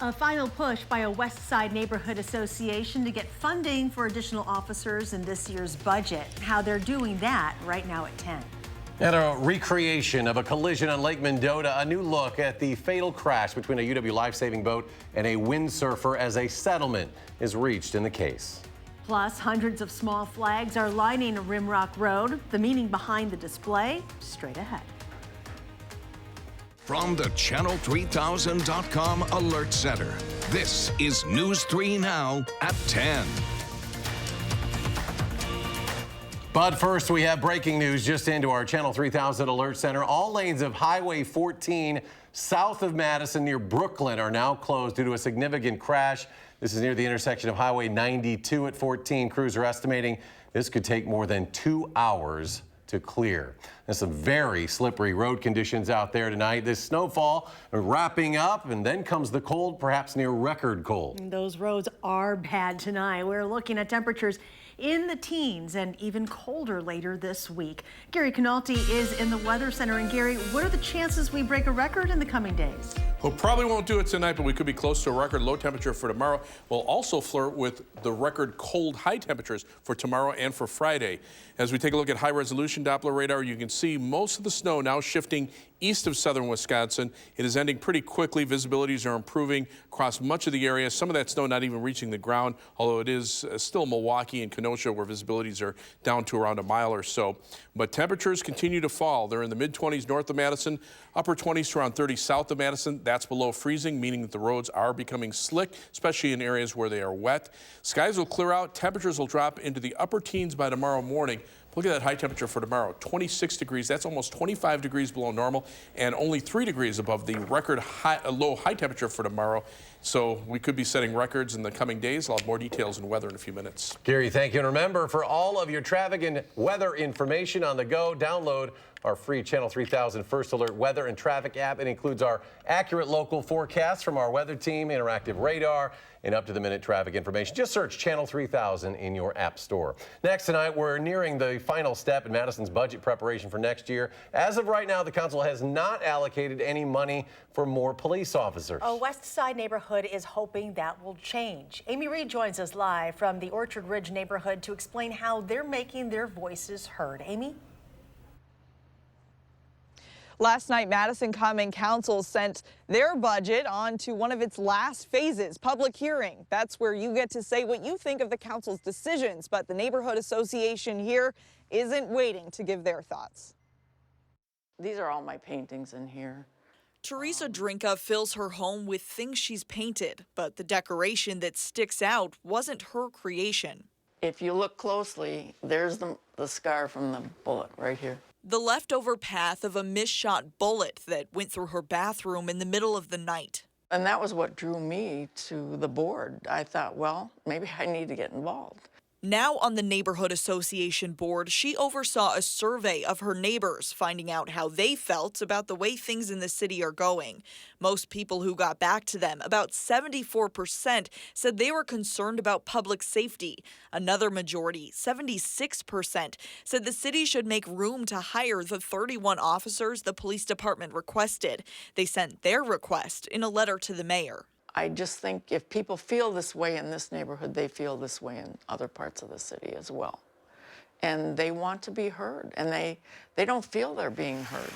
A final push by a West Side Neighborhood Association to get funding for additional officers in this year's budget. How they're doing that right now at 10. And a recreation of a collision on Lake Mendota, a new look at the fatal crash between a UW lifesaving boat and a windsurfer as a settlement is reached in the case. Plus, hundreds of small flags are lining Rimrock Road. The meaning behind the display, straight ahead. From the Channel3000.com Alert Center, this is News 3 Now at 10. But first, we have breaking news just into our Channel 3000 Alert Center. All lanes of Highway 14 south of Madison near Brooklyn are now closed due to a significant crash. This is near the intersection of Highway 92 at 14. Crews are estimating this could take more than 2 hours to clear. There's some very slippery road conditions out there tonight. This snowfall wrapping up, and then comes the cold, perhaps near record cold. Those roads are bad tonight. We're looking at temperatures in the teens and even colder later this week. Gary Canalti is in the Weather Center. And Gary, what are the chances we break a record in the coming days? We probably won't do it tonight, but we could be close to a record low temperature for tomorrow. We'll also flirt with the record cold high temperatures for tomorrow and for Friday. As we take a look at high-resolution Doppler radar, you can see most of the snow now shifting east of southern Wisconsin. It is ending pretty quickly. Visibilities are improving across much of the area. Some of that snow not even reaching the ground, although it is still Milwaukee and Kenosha where visibilities are down to around a mile or so. But temperatures continue to fall. They're in the mid-20s north of Madison, upper 20s to around 30 south of Madison. That's below freezing, meaning that the roads are becoming slick, especially in areas where they are wet. Skies will clear out. Temperatures will drop into the upper teens by tomorrow morning. Look at that high temperature for tomorrow, 26 degrees. That's almost 25 degrees below normal and only 3 degrees above the record low high temperature for tomorrow. So we could be setting records in the coming days. I'll have more details and weather in a few minutes. Gary, thank you. And remember, for all of your traffic and weather information on the go, download our free Channel 3000 First Alert weather and traffic app. It includes our accurate local forecasts from our weather team, interactive radar, and up-to-the-minute traffic information. Just search Channel 3000 in your app store. Next tonight, we're nearing the final step in Madison's budget preparation for next year. As of right now, the council has not allocated any money for more police officers. A West Side neighborhood is hoping that will change. Amy Reed joins us live from the Orchard Ridge neighborhood to explain how they're making their voices heard. Amy? Last night, Madison Common Council sent their budget on to one of its last phases, public hearing. That's where you get to say what you think of the council's decisions, but the neighborhood association here isn't waiting to give their thoughts. These are all my paintings in here. Teresa Drinka fills her home with things she's painted, but the decoration that sticks out wasn't her creation. If you look closely, there's the scar from the bullet right here. The leftover path of a misshot bullet that went through her bathroom in the middle of the night. And that was what drew me to the board. I thought, well, maybe I need to get involved. Now on the Neighborhood Association board, she oversaw a survey of her neighbors, finding out how they felt about the way things in the city are going. Most people who got back to them, about 74%, said they were concerned about public safety. Another majority, 76%, said the city should make room to hire the 31 officers the police department requested. They sent their request in a letter to the mayor. I just think if people feel this way in this neighborhood, they feel this way in other parts of the city as well. And they want to be heard, and they don't feel they're being heard.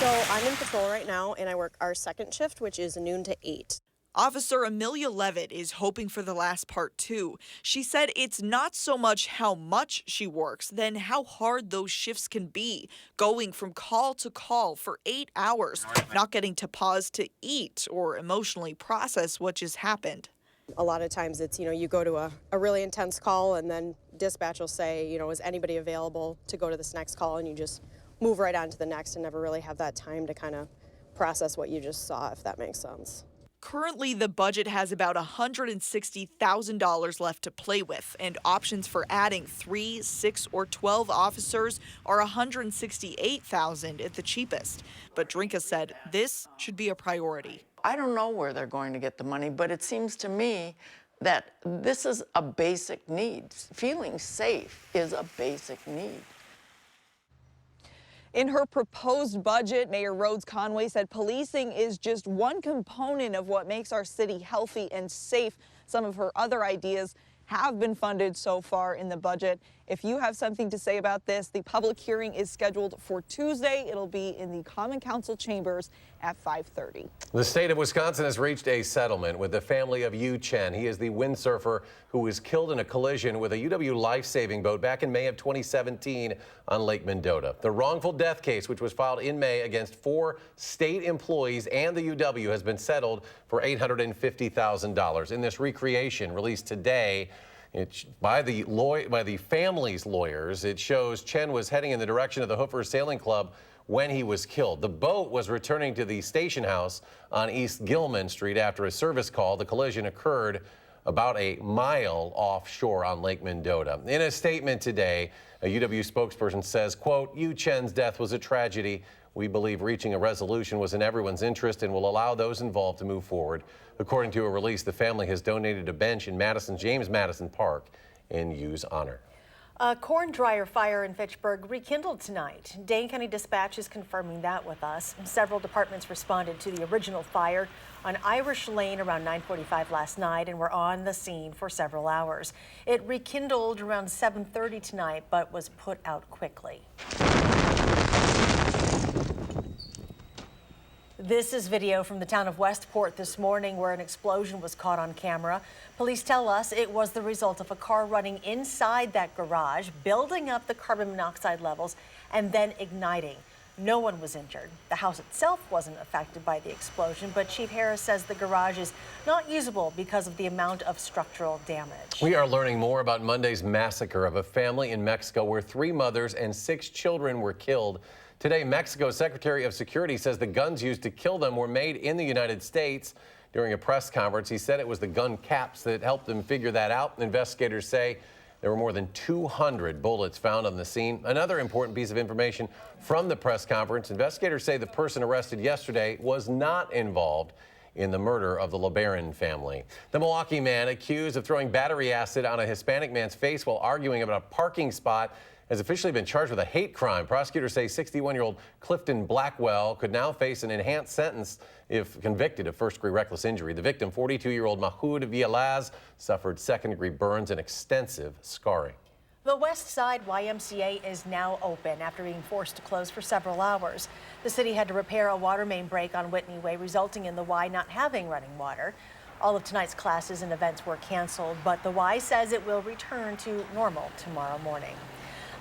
So I'm in patrol right now, and I work our second shift, which is noon to 8. Officer Amelia Levitt is hoping for the last part too. She said it's not so much how much she works, than how hard those shifts can be, going from call to call for 8 hours, not getting to pause to eat or emotionally process what just happened. A lot of times it's, you go to a really intense call, and then dispatch will say, is anybody available to go to this next call, and you just move right on to the next and never really have that time to kind of process what you just saw, if that makes sense. Currently, the budget has about $160,000 left to play with, and options for adding 3, 6, or 12 officers are $168,000 at the cheapest. But Drinka said this should be a priority. I don't know where they're going to get the money, but it seems to me that this is a basic need. Feeling safe is a basic need. In her proposed budget, Mayor Rhodes Conway said policing is just one component of what makes our city healthy and safe. Some of her other ideas have been funded so far in the budget. If you have something to say about this, the public hearing is scheduled for Tuesday. It'll be in the Common Council chambers at 5:30. The state of Wisconsin has reached a settlement with the family of Yu Chen. He is the windsurfer who was killed in a collision with a UW life-saving boat back in May of 2017 on Lake Mendota. The wrongful death case, which was filed in May against 4 state employees and the UW, has been settled for $850,000. In this recreation released today, by the family's lawyers, it shows Chen was heading in the direction of the Hoofer Sailing Club when he was killed. The boat was returning to the station house on East Gilman Street after a service call. The collision occurred about a mile offshore on Lake Mendota. In a statement today, a UW spokesperson says, quote, Yu Chen's death was a tragedy. We believe reaching a resolution was in everyone's interest and will allow those involved to move forward. According to a release, the family has donated a bench in Madison's James Madison Park in Yu's honor. A corn dryer fire in Fitchburg rekindled tonight. Dane County Dispatch is confirming that with us. Several departments responded to the original fire on Irish Lane around 9:45 last night and were on the scene for several hours. It rekindled around 7:30 tonight, but was put out quickly. This is video from the town of Westport this morning where an explosion was caught on camera. Police tell us it was the result of a car running inside that garage, building up the carbon monoxide levels, and then igniting. No one was injured. The house itself wasn't affected by the explosion, but Chief Harris says the garage is not usable because of the amount of structural damage. We are learning more about Monday's massacre of a family in Mexico where 3 mothers and 6 children were killed. Today, Mexico's Secretary of Security says the guns used to kill them were made in the United States. During a press conference, he said it was the gun caps that helped them figure that out. Investigators say there were more than 200 bullets found on the scene. Another important piece of information from the press conference, investigators say the person arrested yesterday was not involved in the murder of the LeBaron family. The Milwaukee man accused of throwing battery acid on a Hispanic man's face while arguing about a parking spot has officially been charged with a hate crime. Prosecutors say 61-year-old Clifton Blackwell could now face an enhanced sentence if convicted of first-degree reckless injury. The victim, 42-year-old Mahoud Villalaz, suffered second-degree burns and extensive scarring. The West Side YMCA is now open after being forced to close for several hours. The city had to repair a water main break on Whitney Way, resulting in the Y not having running water. All of tonight's classes and events were canceled, but the Y says it will return to normal tomorrow morning.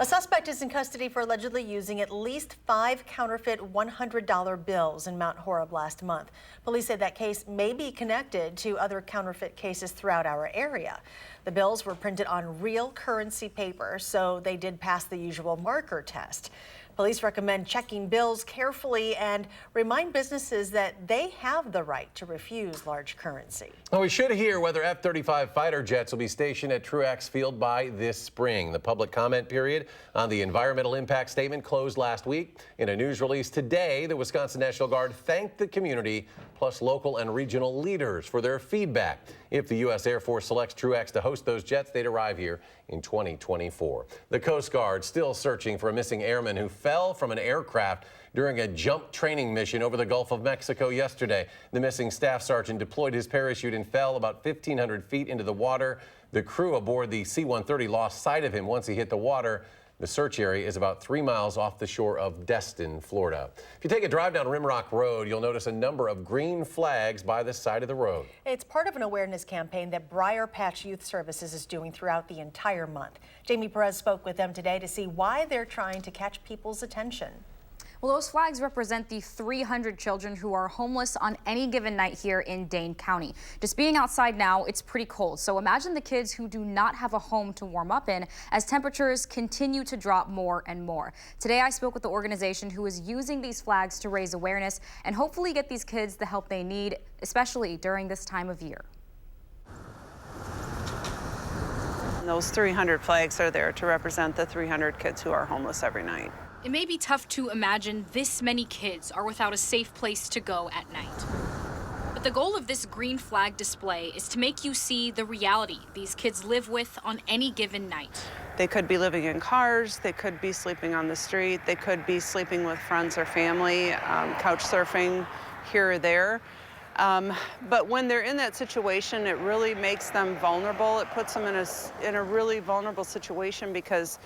A suspect is in custody for allegedly using at least 5 counterfeit $100 bills in Mount Horeb last month. Police say that case may be connected to other counterfeit cases throughout our area. The bills were printed on real currency paper, so they did pass the usual marker test. Police recommend checking bills carefully and remind businesses that they have the right to refuse large currency. Well, we should hear whether F-35 fighter jets will be stationed at Truax Field by this spring. The public comment period on the environmental impact statement closed last week. In a news release today, the Wisconsin National Guard thanked the community plus local and regional leaders for their feedback. If the U.S. Air Force selects Truax to host those jets, they'd arrive here in 2024. The Coast Guard still searching for a missing airman who fell from an aircraft during a jump training mission over the Gulf of Mexico yesterday. The missing staff sergeant deployed his parachute and fell about 1,500 feet into the water. The crew aboard the C-130 lost sight of him once he hit the water. The search area is about 3 miles off the shore of Destin, Florida. If you take a drive down Rimrock Road, you'll notice a number of green flags by the side of the road. It's part of an awareness campaign that Briar Patch Youth Services is doing throughout the entire month. Jamie Perez spoke with them today to see why they're trying to catch people's attention. Well, those flags represent the 300 children who are homeless on any given night here in Dane County. Just being outside now, it's pretty cold. So imagine the kids who do not have a home to warm up in as temperatures continue to drop more and more. Today, I spoke with the organization who is using these flags to raise awareness and hopefully get these kids the help they need, especially during this time of year. Those 300 flags are there to represent the 300 kids who are homeless every night. It may be tough to imagine this many kids are without a safe place to go at night. But the goal of this green flag display is to make you see the reality these kids live with on any given night. They could be living in cars, they could be sleeping on the street, they could be sleeping with friends or family, couch surfing here or there. But when they're in that situation, it really makes them vulnerable. It puts them in a really vulnerable situation because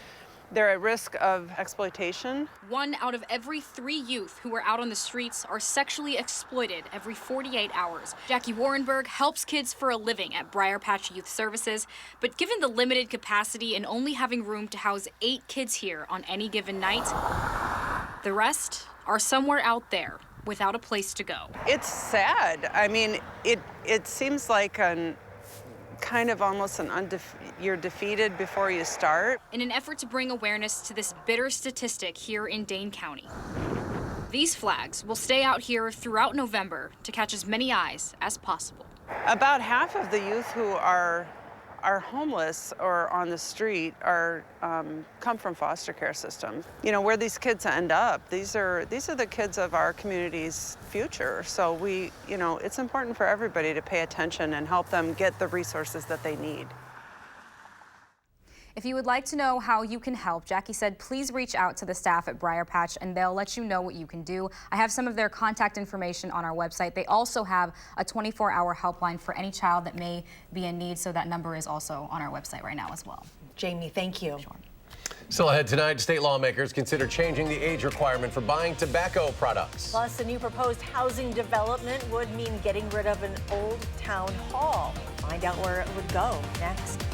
they're at risk of exploitation. 1 out of every 3 youth who are out on the streets are sexually exploited every 48 hours. Jackie Warrenberg helps kids for a living at Briar Patch Youth Services, but given the limited capacity and only having room to house 8 kids here on any given night, the rest are somewhere out there without a place to go. It's sad. I mean, it seems like kind of almost you're defeated before you start. In an effort to bring awareness to this bitter statistic here in Dane County, these flags will stay out here throughout November to catch as many eyes as possible. About half of the youth who are homeless or on the street come from foster care systems. You know, where these kids end up, these are the kids of our community's future. So it's important for everybody to pay attention and help them get the resources that they need. If you would like to know how you can help, Jackie said, please reach out to the staff at Briar Patch and they'll let you know what you can do. I have some of their contact information on our website. They also have a 24-hour helpline for any child that may be in need, so that number is also on our website right now as well. Jamie, thank you. Sure. Still ahead tonight, state lawmakers consider changing the age requirement for buying tobacco products. Plus, a new proposed housing development would mean getting rid of an old town hall. Find out where it would go next.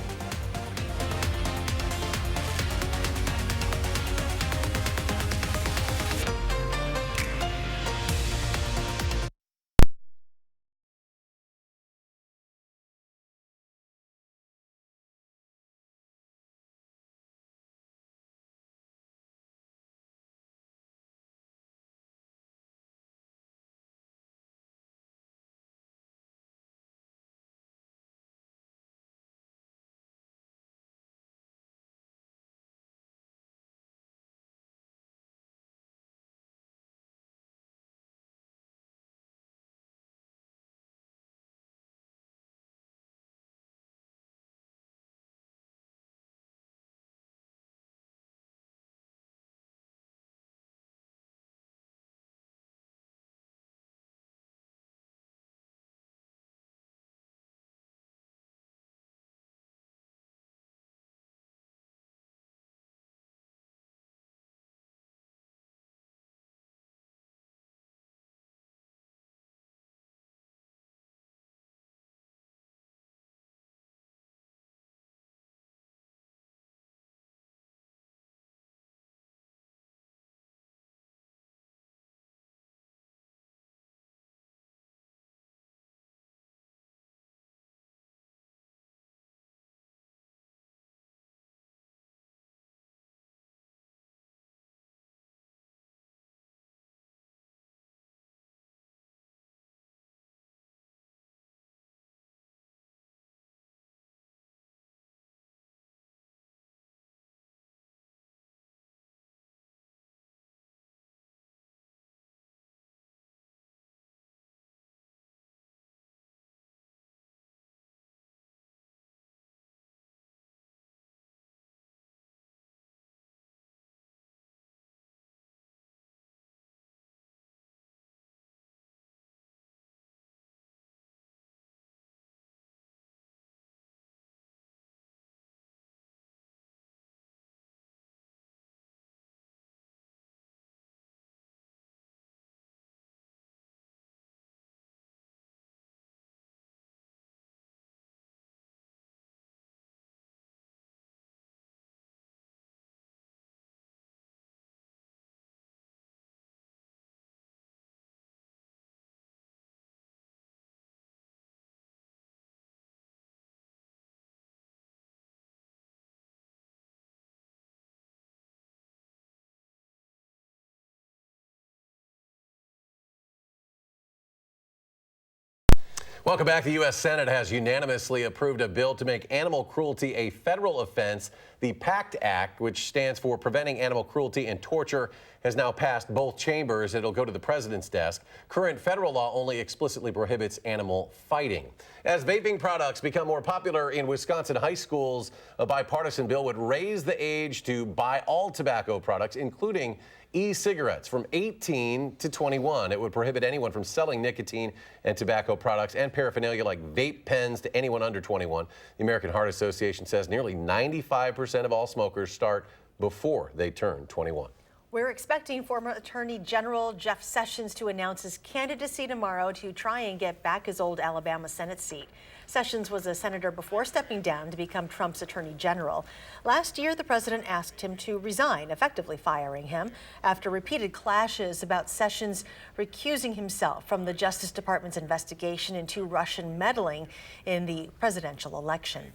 Welcome back. The U.S. Senate has unanimously approved a bill to make animal cruelty a federal offense. The PACT Act, which stands for Preventing Animal Cruelty and Torture, has now passed both chambers. It'll go to the president's desk. Current federal law only explicitly prohibits animal fighting. As vaping products become more popular in Wisconsin high schools, a bipartisan bill would raise the age to buy all tobacco products, including e-cigarettes, from 18 to 21. It would prohibit anyone from selling nicotine and tobacco products and paraphernalia like vape pens to anyone under 21. The American Heart Association says nearly 95% of all smokers start before they turn 21. We're expecting former Attorney General Jeff Sessions to announce his candidacy tomorrow to try and get back his old Alabama Senate seat. Sessions was a senator before stepping down to become Trump's Attorney General. Last year, the president asked him to resign, effectively firing him after repeated clashes about Sessions recusing himself from the Justice Department's investigation into Russian meddling in the presidential election.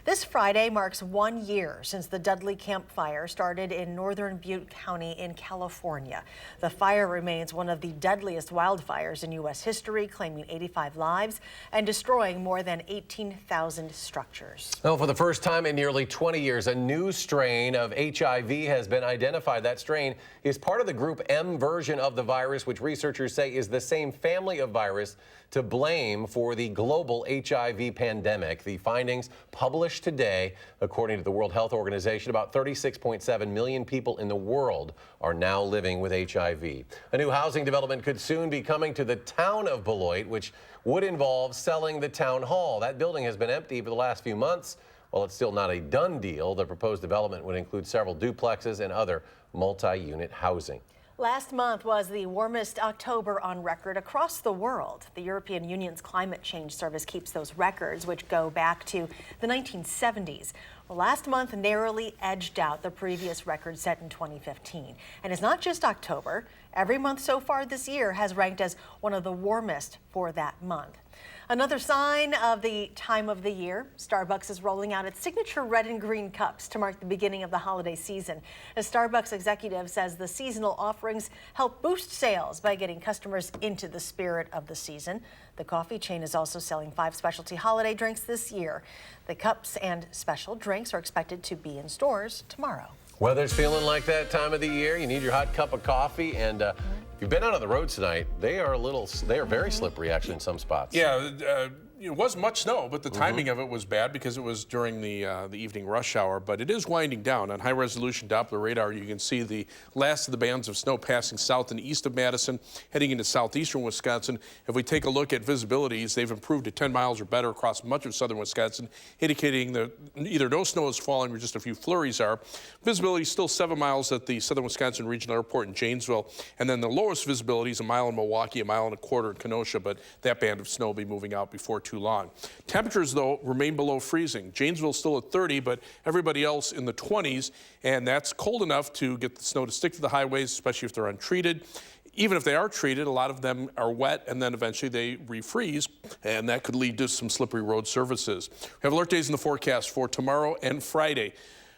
This Friday marks 1 year since the Dudley Camp Fire started in northern Butte County in California. The fire remains one of the deadliest wildfires in U.S. history, claiming 85 lives and destroying more than 18,000 structures. Well, for the first time in nearly 20 years, a new strain of HIV has been identified. That strain is part of the Group M version of the virus, which researchers say is the same family of virus to blame for the global HIV pandemic. The findings published today, according to the World Health Organization, about 36.7 million people in the world are now living with HIV. A new housing development could soon be coming to the town of Beloit, which would involve selling the town hall. That building has been empty for the last few months. While it's still not a done deal, the proposed development would include several duplexes and other multi-unit housing. Last month was the warmest October on record across the world. The European Union's Climate Change Service keeps those records, which go back to the 1970s. Well, last month narrowly edged out the previous record set in 2015. And it's not just October. Every month so far this year has ranked as one of the warmest for that month. Another sign of the time of the year, Starbucks is rolling out its signature red and green cups to mark the beginning of the holiday season. A Starbucks executive says the seasonal offerings help boost sales by getting customers into the spirit of the season. The coffee chain is also selling 5 specialty holiday drinks this year. The cups and special drinks are expected to be in stores tomorrow. Weather's feeling like that time of the year. You need your hot cup of coffee, and if you've been out on the road tonight, they are very slippery actually in some spots. Yeah, it wasn't much snow, but the timing of it was bad because it was during the evening rush hour. But it is winding down. On high-resolution Doppler radar, you can see the last of the bands of snow passing south and east of Madison, heading into southeastern Wisconsin. If we take a look at visibilities, they've improved to 10 miles or better across much of southern Wisconsin, indicating that either no snow is falling or just a few flurries are. Visibility is still 7 miles at the Southern Wisconsin Regional Airport in Janesville, and then the lowest visibility is 1 mile in Milwaukee, 1.25 miles in Kenosha, but that band of snow will be moving out before too long. Temperatures, though, remain below freezing. Janesville's still at 30, but everybody else in the 20s, and that's cold enough to get the snow to stick to the highways, especially if they're untreated. Even if they are treated, a lot of them are wet, and then eventually they refreeze, and that could lead to some slippery road surfaces. We have alert days in the forecast for tomorrow and Friday.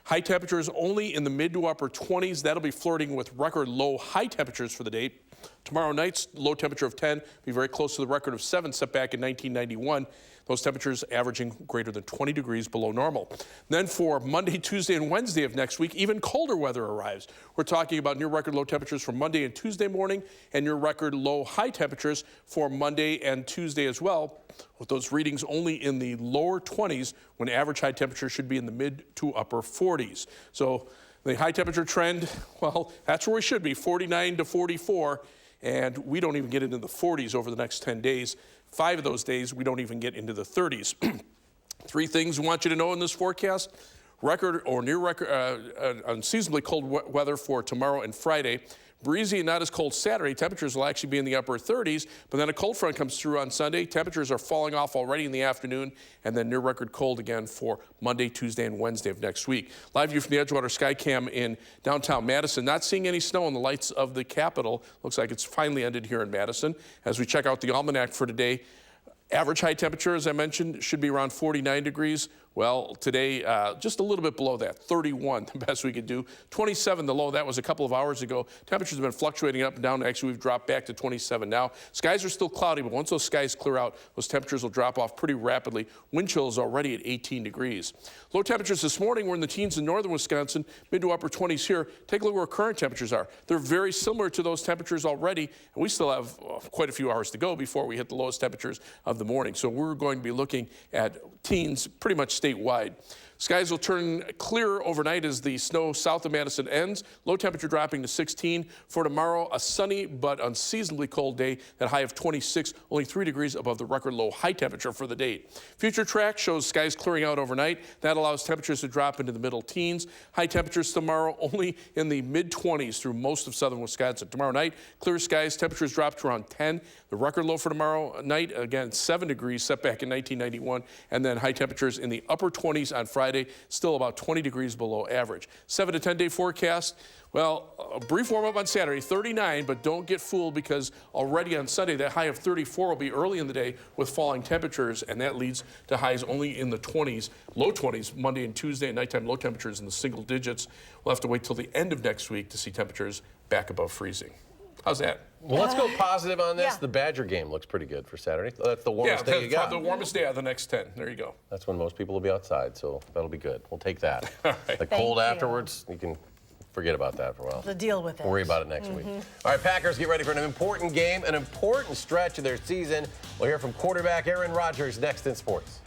High temperatures only in the mid to upper 20s. That'll be flirting with record low high temperatures for the day. Tomorrow night's low temperature of 10 be very close to the record of 7 set back in 1991. Those temperatures averaging greater than 20 degrees below normal. Then for Monday, Tuesday, and Wednesday of next week, even colder weather arrives. We're talking about near record low temperatures for Monday and Tuesday morning, and near record low high temperatures for Monday and Tuesday as well, with those readings only in the lower 20s when average high temperature should be in the mid to upper 40s. So the high temperature trend, well, that's where we should be, 49 to 44, and we don't even get into the 40s over the next 10 days. 5 of those days, we don't even get into the 30s. 3 things we want you to know in this forecast. Record or near record, unseasonably cold weather for tomorrow and Friday. Breezy and not as cold Saturday. Temperatures will actually be in the upper 30s, but then a cold front comes through on Sunday. Temperatures are falling off already in the afternoon, and then near record cold again for Monday, Tuesday, and Wednesday of next week. Live view from the Edgewater Skycam in downtown Madison. Not seeing any snow on the lights of the Capitol. Looks like it's finally ended here in Madison. As we check out the almanac for today, average high temperature, as I mentioned, should be around 49 degrees. Well, today, just a little bit below that, 31, the best we could do. 27, the low, that was a couple of hours ago. Temperatures have been fluctuating up and down. Actually, we've dropped back to 27 now. Skies are still cloudy, but once those skies clear out, those temperatures will drop off pretty rapidly. Wind chill is already at 18 degrees. Low temperatures this morning were in the teens in northern Wisconsin, mid to upper 20s here. Take a look where current temperatures are. They're very similar to those temperatures already, and we still have quite a few hours to go before we hit the lowest temperatures of the morning. So we're going to be looking at teens pretty much statewide. Skies will turn clearer overnight as the snow south of Madison ends. Low temperature dropping to 16. For tomorrow, a sunny but unseasonably cold day, that high of 26, only 3 degrees above the record low high temperature for the date. Future track shows skies clearing out overnight. That allows temperatures to drop into the middle teens. High temperatures tomorrow only in the mid-20s through most of southern Wisconsin. Tomorrow night, clear skies, temperatures drop to around 10. The record low for tomorrow night, again, 7 degrees, set back in 1991, and then high temperatures in the upper 20s on Friday, still about 20 degrees below average. 7 to 10 day forecast. Well, a brief warm up on Saturday, 39, but don't get fooled because already on Sunday, that high of 34 will be early in the day with falling temperatures, and that leads to highs only in the 20s, low 20s, Monday and Tuesday, and nighttime low temperatures in the single digits. We'll have to wait till the end of next week to see temperatures back above freezing. How's that? Well, let's go positive on this. Yeah. The Badger game looks pretty good for Saturday. That's the warmest day you got. The warmest day of the next 10. There you go. That's when most people will be outside, so that'll be good. We'll take that. Right. The cold afterwards, you can forget about that for a while. To deal with it. Worry about it next week. All right, Packers, get ready for an important game, an important stretch of their season. We'll hear from quarterback Aaron Rodgers next in sports.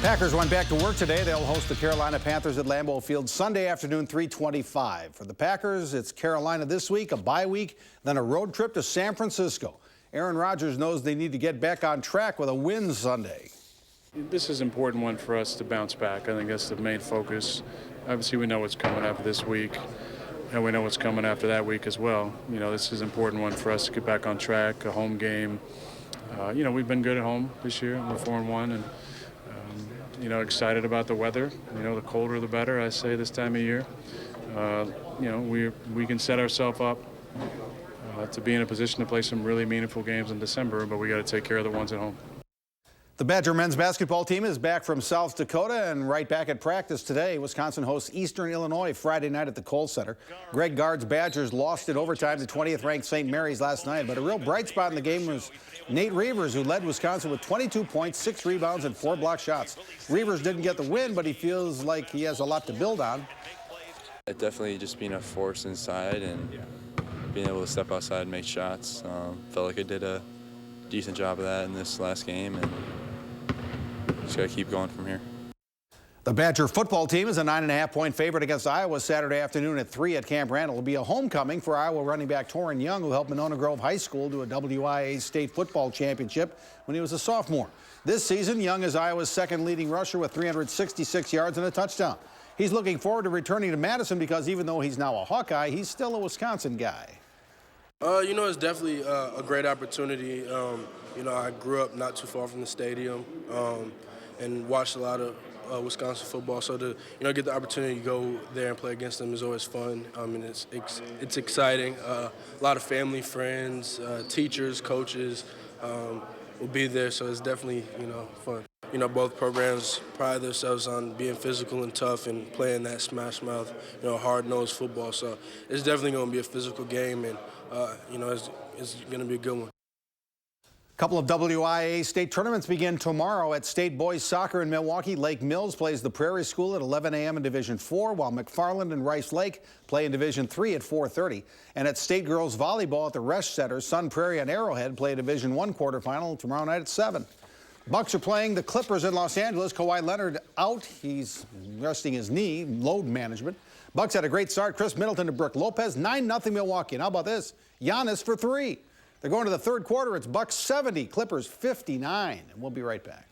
Packers went back to work today. They'll host the Carolina Panthers at Lambeau Field Sunday afternoon, 3:25. For the Packers, it's Carolina this week, a bye week, then a road trip to San Francisco. Aaron Rodgers knows they need to get back on track with a win Sunday. This is an important one for us to bounce back. I think that's the main focus. Obviously, we know what's coming after this week, and we know what's coming after that week as well. You know, this is an important one for us to get back on track, a home game. You know, we've been good at home this year. We're 4-1, and you know, excited about the weather. You know, the colder the better, I say, this time of year. You know, we can set ourselves up to be in a position to play some really meaningful games in December, but we got to take care of the ones at home. The Badger men's basketball team is back from South Dakota and right back at practice today. Wisconsin hosts Eastern Illinois Friday night at the Kohl Center. Greg Gard's Badgers lost in overtime to 20th-ranked St. Mary's last night, but a real bright spot in the game was Nate Reavers, who led Wisconsin with 22 points, 6 rebounds, and 4 block shots. Reavers didn't get the win, but he feels like he has a lot to build on. Definitely just being a force inside and being able to step outside and make shots. Felt like I did a decent job of that in this last game, and just got to keep going from here. The Badger football team is a 9.5-point favorite against Iowa Saturday afternoon at 3 at Camp Randall. It'll be a homecoming for Iowa running back Torrin Young, who helped Monona Grove High School to a WIA state football championship when he was a sophomore. This season, Young is Iowa's second leading rusher with 366 yards and a touchdown. He's looking forward to returning to Madison because even though he's now a Hawkeye, he's still a Wisconsin guy. You know, it's definitely a great opportunity. You know, I grew up not too far from the stadium and watched a lot of Wisconsin football. So to get the opportunity to go there and play against them is always fun. And it's exciting. A lot of family, friends, teachers, coaches will be there. So it's definitely fun. You know, both programs pride themselves on being physical and tough and playing that smash mouth, hard-nosed football. So it's definitely going to be a physical game, and it's going to be a good one. A couple of WIA state tournaments begin tomorrow at State Boys Soccer in Milwaukee. Lake Mills plays the Prairie School at 11 a.m. in Division 4, while McFarland and Rice Lake play in Division 3 at 4:30. And at State Girls Volleyball at the Resch Center, Sun Prairie and Arrowhead play a Division 1 quarterfinal tomorrow night at 7. Bucks are playing the Clippers in Los Angeles. Kawhi Leonard out. He's resting his knee, load management. Bucks had a great start. Chris Middleton to Brooke Lopez, 9-0 Milwaukee. And how about this? Giannis for 3. They're going to the third quarter. It's Bucks 70, Clippers 59. And we'll be right back.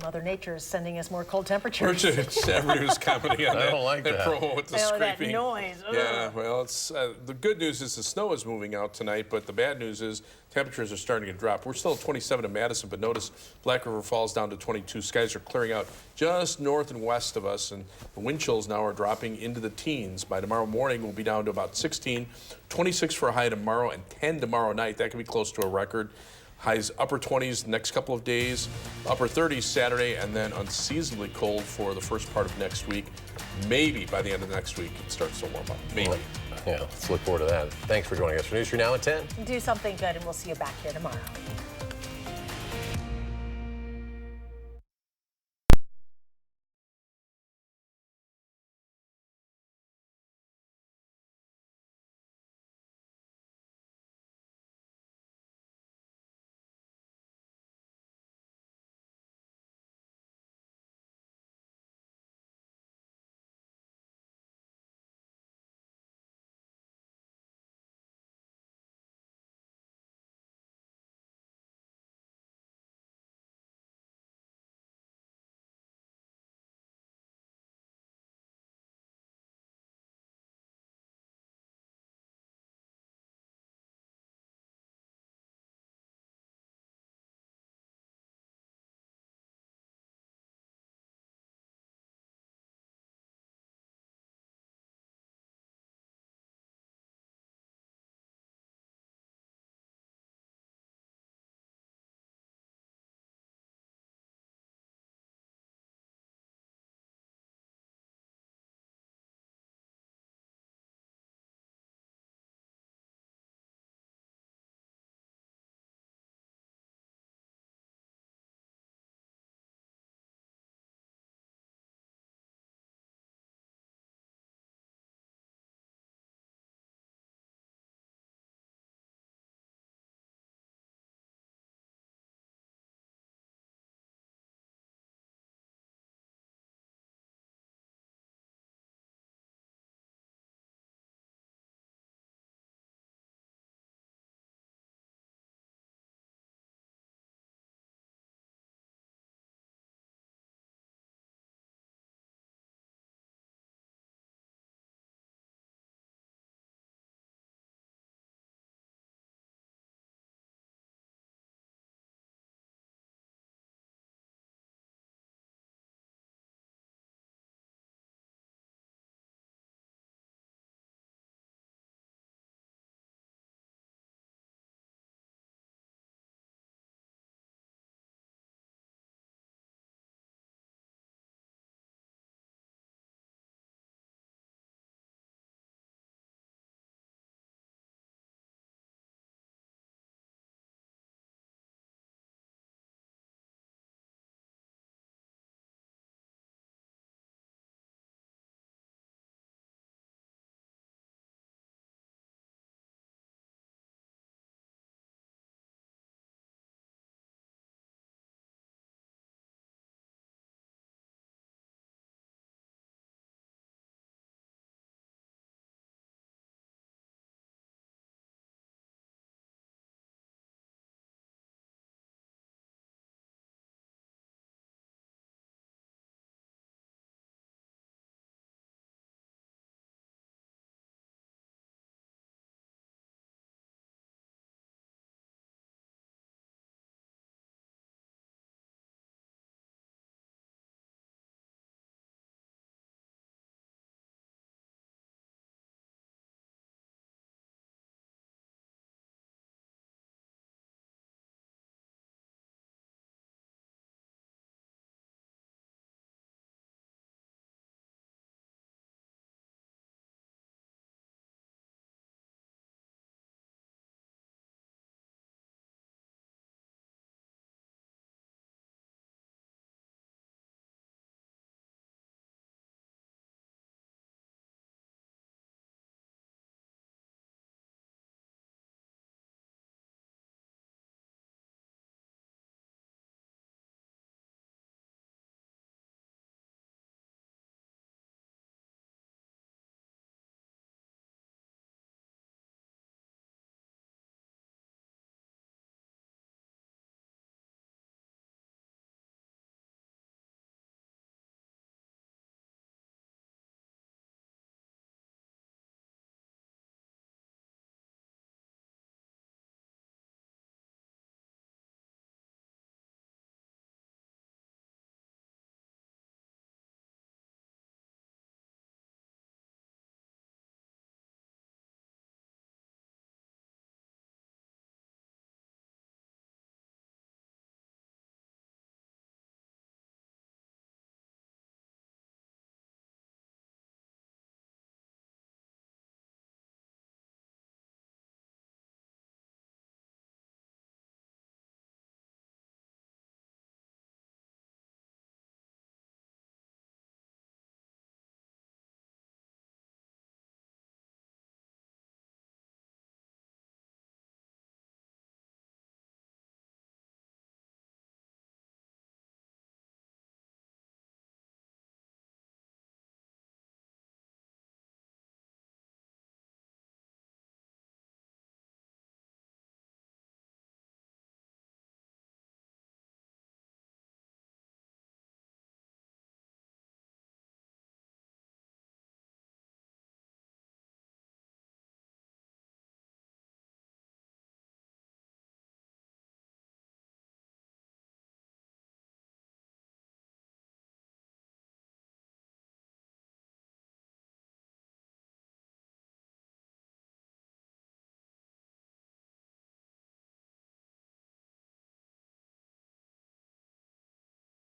Mother Nature is sending us more cold temperatures. Everybody was commenting on that. I don't like that. Promo with the that scraping. noise. Ugh. Yeah, well, it's the good news is the snow is moving out tonight, but the bad news is temperatures are starting to drop. We're still at 27 in Madison, but notice Black River Falls down to 22. Skies are clearing out just north and west of us, and the wind chills now are dropping into the teens. By tomorrow morning, we'll be down to about 16, 26 for a high tomorrow, and 10 tomorrow night. That could be close to a record. Highs upper 20s the next couple of days, upper 30s Saturday, and then unseasonably cold for the first part of next week. Maybe by the end of next week it starts to warm up. Maybe. Yeah, let's look forward to that. Thanks for joining us for News 3 Now at 10. Do something good, and we'll see you back here tomorrow.